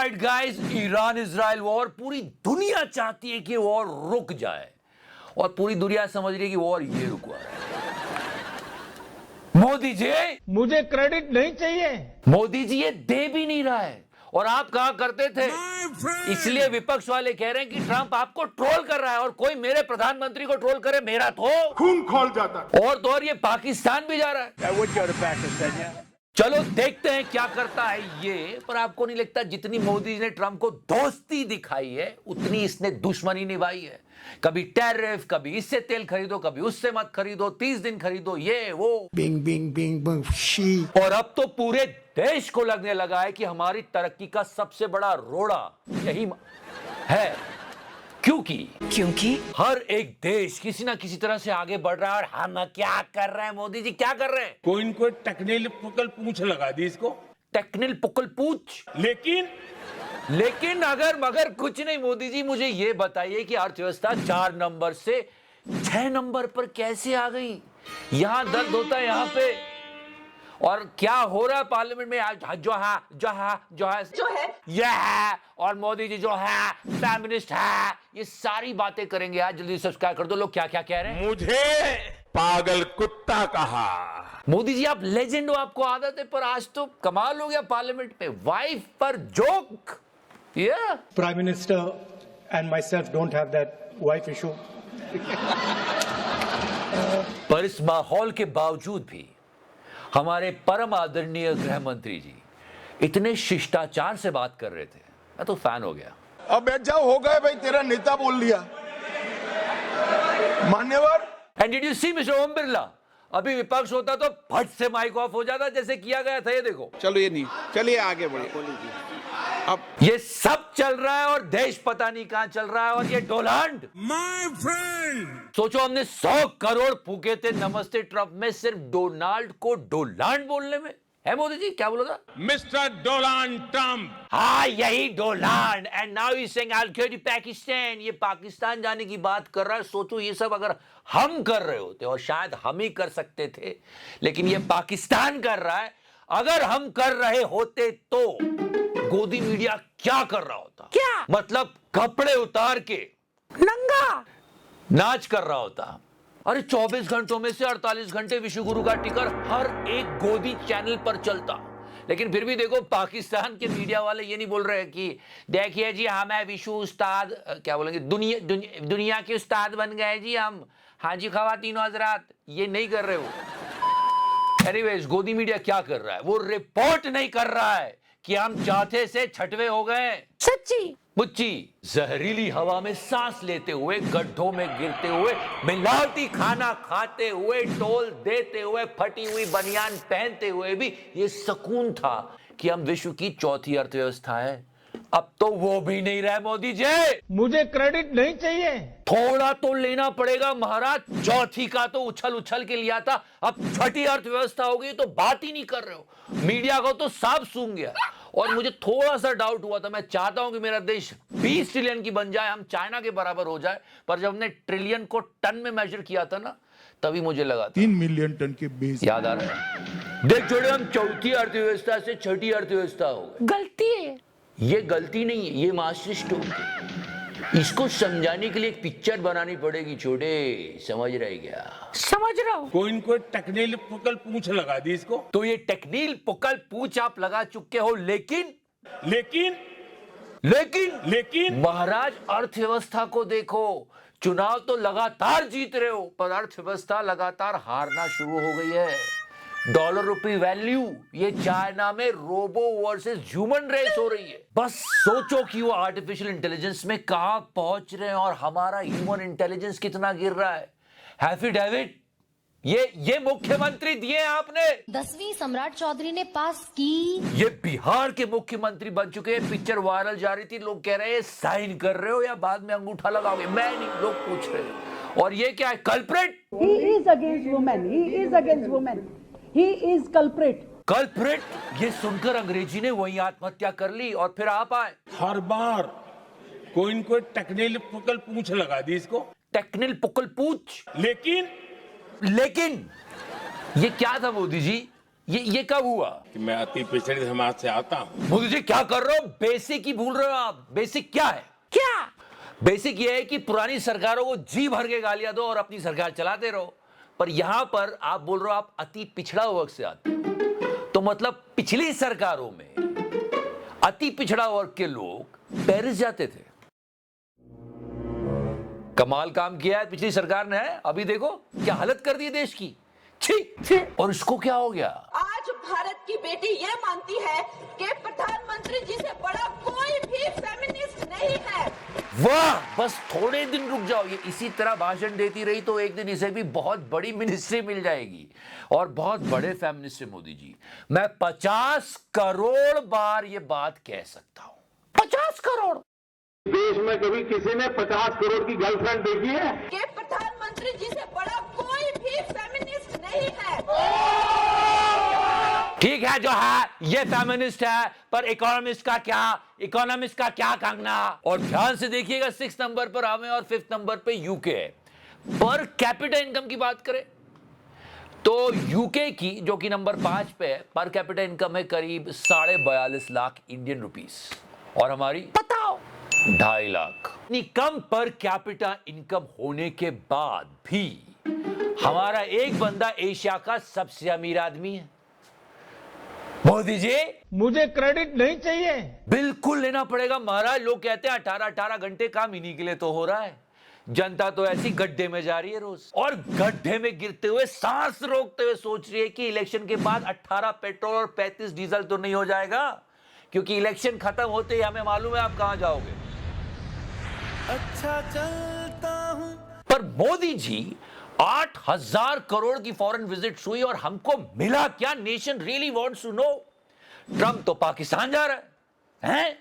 Alright guys, Iran Israel war, पूरी दुनिया चाहती है कि वॉर रुक जाए और पूरी दुनिया समझ रही है कि वॉर ये रुकवा रहा है। मोदी जी, मुझे क्रेडिट नहीं चाहिए। मोदी जी ये दे भी नहीं रहा है और आप कहा करते थे, इसलिए विपक्ष वाले कह रहे हैं कि ट्रंप आपको ट्रोल कर रहा है और कोई मेरे प्रधानमंत्री को ट्रोल करे मेरा तो खून खोल जाता। और तो और ये पाकिस्तान भी जा रहा है। चलो देखते हैं क्या करता है ये। पर आपको नहीं लगता जितनी मोदी ने ट्रंप को दोस्ती दिखाई है उतनी इसने दुश्मनी निभाई है? कभी टैरिफ, कभी इससे तेल खरीदो, कभी उससे मत खरीदो, 30 दिन खरीदो, ये वो बिंग बिंग बिंग बिंग शी। और अब तो पूरे देश को लगने लगा है कि हमारी तरक्की का सबसे बड़ा रोड़ा यही है। क्योंकि हर एक देश किसी ना किसी तरह से आगे बढ़ रहा है और हम क्या कर रहे हैं? मोदी जी क्या कर रहे हैं? कोई न कोई टेक्निकल पुकल पूछ लगा दी इसको। टेक्निकल पुकल पूछ। लेकिन अगर मगर कुछ नहीं। मोदी जी मुझे ये बताइए कि अर्थव्यवस्था 4 नंबर से 6 नंबर पर कैसे आ गई? यहां दर्द होता है यहां पे, और क्या हो रहा है पार्लियामेंट में? जो है ये है, और मोदी जी जो है फेमिनिस्ट है। ये सारी बातें करेंगे आज। जल्दी सब्सक्राइब कर दो। लोग क्या क्या कह रहे हैं? मुझे पागल कुत्ता कहा। मोदी जी आप लेजेंड हो, आपको आदत है, पर आज तो कमाल हो गया पार्लियामेंट में। वाइफ पर joke. Prime Minister and myself don't have that wife issue. पर इस माहौल के बावजूद भी हमारे परम आदरणीय गृह मंत्री जी इतने शिष्टाचार से बात कर रहे थे, मैं तो फैन हो गया। अब बैठ जाओ, हो गए भाई, तेरा नेता बोल लिया। मान्यवर। And did you see mister Om Birla? अभी विपक्ष होता तो फट से माइक ऑफ हो जाता जैसे किया गया था। ये देखो। चलो ये नहीं, चलिए आगे बढ़िए। अब ये सब चल रहा है और देश पता नहीं कहां चल रहा है। और ये डोनाल्ड, माय फ्रेंड, सोचो हमने 100 करोड़ फूके थे नमस्ते ट्रंप में सिर्फ डोनाल्ड को डोलांड बोलने में। है मोदी जी क्या बोला था? Mister Donald Trump. हाँ यही Donald. And now he saying I will go to Pakistan. ये पाकिस्तान जाने की बात कर रहा है। सोचो ये सब अगर हम कर रहे होते, और शायद हम ही कर सकते थे, लेकिन ये पाकिस्तान कर रहा है। अगर हम कर रहे होते तो गोदी मीडिया क्या कर रहा होता? क्या मतलब? कपड़े उतार के नंगा नाच कर रहा होता। अरे 24 घंटों में से 48 घंटे विश्व गुरु का टिकर हर एक गोदी चैनल पर चलता। लेकिन फिर भी देखो पाकिस्तान के मीडिया वाले ये नहीं बोल रहे कि देखिए जी हमें विश्व उस्ताद, क्या बोलेंगे, दुनिया के उस्ताद बन गए जी हम। हाँ जी खवातीनो हजरात, ये नहीं कर रहे हो। एनीवेज, गोदी मीडिया क्या कर रहा है? वो रिपोर्ट नहीं कर रहा है कि हम चौथे से छठवें हो गए। सच्ची मुच्ची जहरीली हवा में सांस लेते हुए, गड्ढों में गिरते हुए, मिलावटी खाना खाते हुए, टोल देते हुए, फटी हुई बनियान पहनते हुए भी ये सुकून था कि हम विश्व की चौथी अर्थव्यवस्था है। अब तो वो भी नहीं रहे मोदी जी। मुझे क्रेडिट नहीं चाहिए। थोड़ा तो लेना पड़ेगा महाराज। चौथी का तो उछल उछल के लिया था, अब छठी अर्थव्यवस्था हो गई तो बात ही नहीं कर रहे हो। मीडिया को तो साफ सूंघ गया। और मुझे थोड़ा सा डाउट हुआ था, मैं चाहता हूं कि मेरा देश 20 ट्रिलियन की बन जाए, हम चाइना के बराबर हो जाए, पर जब हमने ट्रिलियन को टन में मेजर किया था ना, तभी मुझे लगा 3 मिलियन टन के बेस। याद आ रहा है? देख जोड़े, हम चौथी अर्थव्यवस्था से छठी अर्थव्यवस्था हो गए। गलती है ये, गलती नहीं है, ये मास्टर स्ट्रोक है। इसको समझाने के लिए एक पिक्चर बनानी पड़ेगी छोटे। समझ रहे क्या? समझ रहा हूं। कोई न कोई टेक्निकल पुकल पूछ लगा दी इसको। तो ये टेक्निकल पुकल पूछ आप लगा चुके हो, लेकिन महाराज अर्थव्यवस्था को देखो। चुनाव तो लगातार जीत रहे हो, पर अर्थव्यवस्था लगातार हारना शुरू हो गई है। डॉलर रुपी वैल्यू, ये चाइना में रोबो वर्सेस ह्यूमन रेस हो रही है। बस सोचो कि वो आर्टिफिशियल इंटेलिजेंस में कहां पहुंच रहे हैं और हमारा ह्यूमन इंटेलिजेंस कितना गिर रहा है। हैप्पी डेविड, ये मुख्यमंत्री दिए आपने। 10वीं सम्राट चौधरी ने पास की। ये बिहार के मुख्यमंत्री बन चुके हैं। पिक्चर वायरल जा रही थी, लोग कह रहे हैं साइन कर रहे हो या बाद में अंगूठा लगाओगे? मैं नहीं, लोग पूछ रहे हैं। और ये क्या है? Culprit. He is against women. He is against women. He is culprit. Culprit, ये सुनकर अंग्रेजी ने वही आत्महत्या कर ली और फिर आप आए। हर बार कोई न कोई टेक्निकल पुकल पूछ लगा दी इसको। टेक्निकल पुकल पूछ। लेकिन ये क्या था मोदी जी? ये कब हुआ? कि मैं अति पिछड़े समाज से आता हूँ। मोदी जी क्या कर रहे हो? बेसिक ही भूल रहे हो आप। बेसिक क्या है? क्या बेसिक ये है कि पुरानी सरकारों को जी भर के गालियां दो और अपनी सरकार चलाते रहो। पर यहां पर आप बोल रहे हो आप अति पिछड़ा वर्ग से आते हो, तो मतलब पिछली सरकारों में अति पिछड़ा वर्ग के लोग पेरिस जाते थे। कमाल काम किया है पिछली सरकार ने। अभी देखो क्या हालत कर दी देश की। छी। और इसको क्या हो गया? आज भारत की बेटी ये मानती है कि प्रधानमंत्री जी से बड़ा कोई भी फेमिनिस्ट नहीं है। वाह, बस थोड़े दिन रुक जाओ। ये इसी तरह भाषण देती रही तो एक दिन इसे भी बहुत बड़ी मिनिस्ट्री मिल जाएगी और बहुत बड़े फेमिनिस्ट है मोदी जी। मैं 50 करोड़ बार ये बात कह सकता हूं। 50 करोड़। देश में कभी किसी ने 50 करोड़ की गर्लफ्रेंड देखी है? कि प्रधानमंत्री जी से बड़ा कोई भी फेमिनिस्ट नहीं है। ठीक है, जो है ये फेमिनिस्ट है, पर इकोनॉमिस्ट का क्या कंगना? और ध्यान से देखिएगा 6 नंबर पर हमें और 5th नंबर पे यूके है। पर कैपिटा इनकम की बात करें तो यूके की, जो कि नंबर 5 पे है, पर कैपिटा इनकम है करीब 42.5 लाख इंडियन रुपीस और हमारी बताओ 2.5 लाख। इतनी कम पर कैपिटा इनकम होने के बाद भी हमारा एक बंदा एशिया का सबसे अमीर आदमी है। मोदी जी मुझे क्रेडिट नहीं चाहिए। बिल्कुल लेना पड़ेगा महाराज। लोग कहते हैं 18 घंटे काम इन्हीं के लिए तो हो रहा है। जनता तो ऐसी गड्ढे में जा रही है रोज, और गड्ढे में गिरते हुए सांस रोकते हुए सोच रही है कि इलेक्शन के बाद 18 पेट्रोल और 35 डीजल तो नहीं हो जाएगा, क्योंकि इलेक्शन खत्म होते ही हमें मालूम है आप कहां जाओगे। अच्छा चलता हूं। पर मोदी जी 8,000 करोड़ की फॉरेन विजिट्स हुई और हमको मिला क्या? Nation really wants to know. Trump तो पाकिस्तान जा रहा है?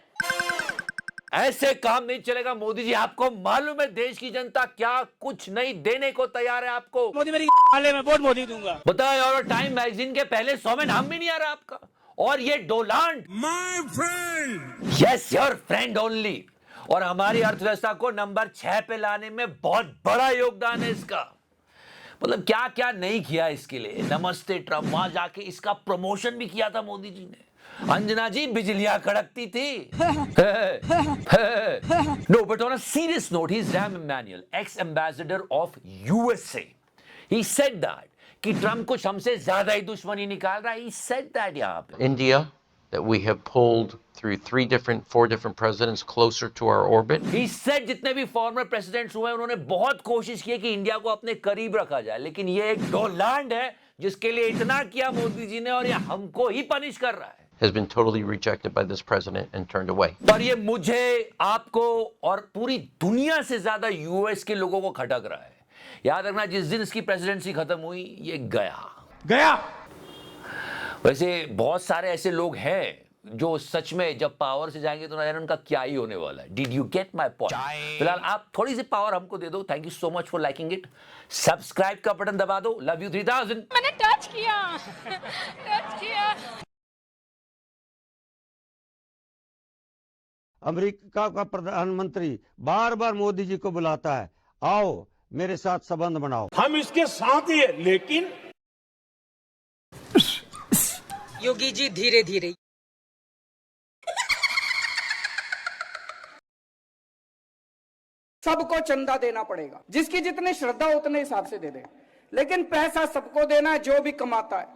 ऐसे काम नहीं चलेगा मोदी जी। आपको मालूम है देश की जनता क्या कुछ नहीं देने को तैयार है आपको। मोदी मेरी हाले में वोट मोदी दूंगा। बताया। और टाइम मैगजीन के पहले 100 में नाम भी नहीं आ रहा आपका। और ये Donald my friend, yes your friend only. और हमारी अर्थव्यवस्था को नंबर 6 पे लाने में बहुत बड़ा योगदान है इसका। मतलब क्या क्या नहीं किया इसके लिए। नमस्ते ट्रम्प, वहां जाके इसका प्रमोशन भी किया था मोदी जी ने। अंजना जी बिजलियां कड़कती थी। No, but on a serious note, he's Rahm Emanuel, ex-ambassador of USA. He said that कि ट्रम्प कुछ हमसे ज्यादा ही दुश्मनी निकाल रहा है। He said that यहाँ पे। India, that we have pulled through 4 different presidents closer to our orbit. He said जितने भी फॉर्मर प्रेसिडेंट्स हुए उन्होंने बहुत कोशिश की कि इंडिया को अपने करीब रखा जाए, लेकिन ये एक डोनाल्ड है जिसके लिए इतना किया मोदी जी ने और ये हमको ही पनिश कर रहा है। Has been totally rejected by this president and turned away. पर ये मुझे, आपको और पूरी दुनिया से ज्यादा यूएस के लोगों को खटक रहा है। याद रखना जिस दिन इसकी प्रेसिडेंसी खत्म हुई ये गया। वैसे बहुत सारे ऐसे लोग हैं जो सच में जब पावर से जाएंगे तो ना जाने उनका क्या ही होने वाला है। Did you get my point? फिलहाल आप थोड़ी सी पावर हमको दे दो। Thank you so much for liking it. Subscribe का बटन दबा दो। Love you 3000। मैंने टच किया। अमेरिका का प्रधानमंत्री बार बार मोदी जी को बुलाता है, आओ मेरे साथ संबंध बनाओ। हम इसके साथ ही है, लेकिन योगी जी धीरे धीरे। सबको चंदा देना पड़ेगा, जिसकी जितनी श्रद्धा उतने हिसाब से दे दे, लेकिन पैसा सबको देना है जो भी कमाता है।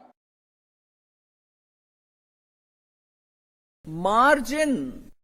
मार्जिन